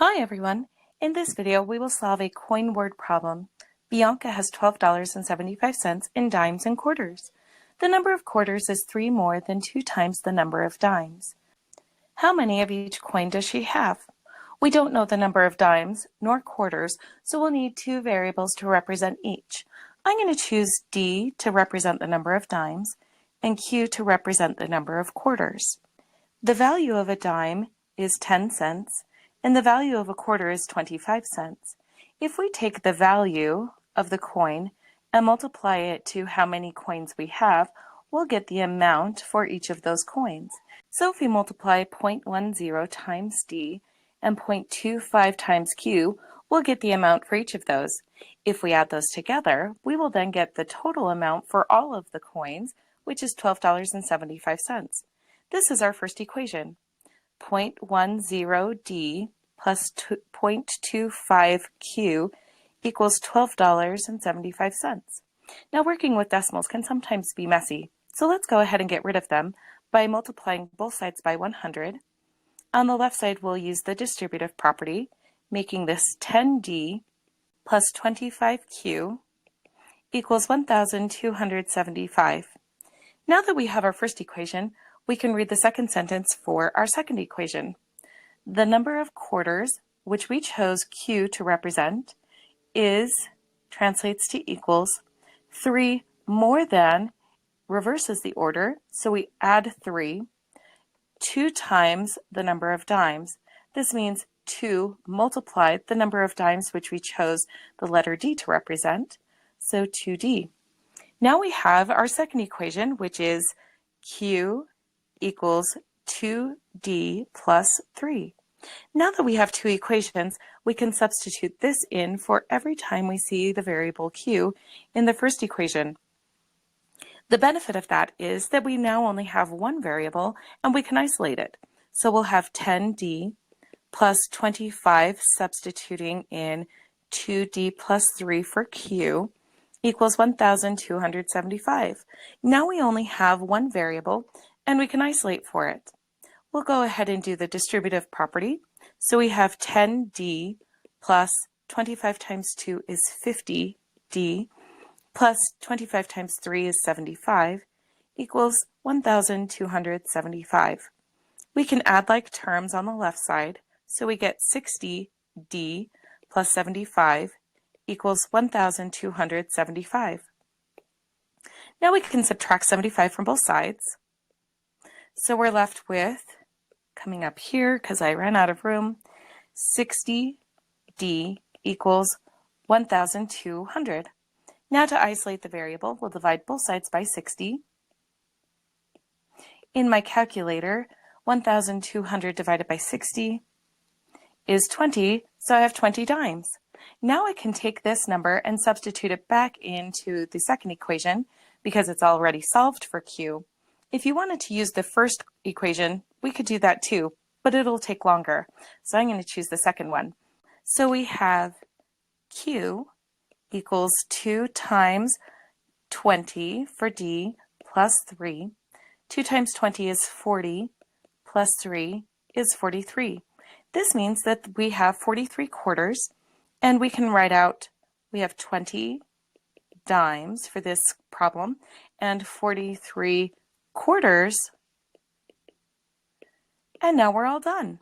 Hi everyone! In this video we will solve a coin word problem. Bianca has $12.75 in dimes and quarters. The number of quarters is 3 more than 2 times the number of dimes. How many of each coin does she have? We don't know the number of dimes nor quarters, so we'll need 2 variables to represent each. I'm going to choose D to represent the number of dimes and Q to represent the number of quarters. The value of a dime is 10 cents and the value of a quarter is 25 cents. If we take the value of the coin and multiply it to how many coins we have, we'll get the amount for each of those coins. So if we multiply 0.10 times D and 0.25 times Q, we'll get the amount for each of those. If we add those together, we will then get the total amount for all of the coins, which is $12.75. This is our first equation. 0.10D plus 0.25Q equals $12.75. Now working with decimals can sometimes be messy, so let's go ahead and get rid of them by multiplying both sides by 100. On the left side we'll use the distributive property, making this 10D plus 25Q equals 1,275. Now that we have our first equation, we can read the second sentence for our second equation. The number of quarters, which we chose Q to represent, translates to equals 3 more than, reverses the order, so we add 3, 2 times the number of dimes. This means 2 multiplied the number of dimes which we chose the letter D to represent, so 2D. Now we have our second equation, which is Q equals 2D plus 3. Now that we have 2 equations, we can substitute this in for every time we see the variable Q in the first equation. The benefit of that is that we now only have one variable and we can isolate it. So we'll have 10D plus 25 substituting in 2D plus 3 for Q equals 1,275. Now we only have one variable and we can isolate for it. We'll go ahead and do the distributive property. So we have 10D plus 25 times 2 is 50D plus 25 times 3 is 75 equals 1,275. We can add like terms on the left side, so we get 60D plus 75 equals 1,275. Now we can subtract 75 from both sides. So we're left with, coming up here because I ran out of room, 60D equals 1,200. Now to isolate the variable, we'll divide both sides by 60. In my calculator, 1,200 divided by 60 is 20, so I have 20 dimes. Now I can take this number and substitute it back into the second equation because it's already solved for Q. If you wanted to use the first equation, we could do that too, but it'll take longer. So I'm going to choose the second one. So we have Q equals 2 times 20 for D plus 3. 2 times 20 is 40 plus 3 is 43. This means that we have 43 quarters and we can write out, we have 20 dimes for this problem and 43 quarters, and now we're all done.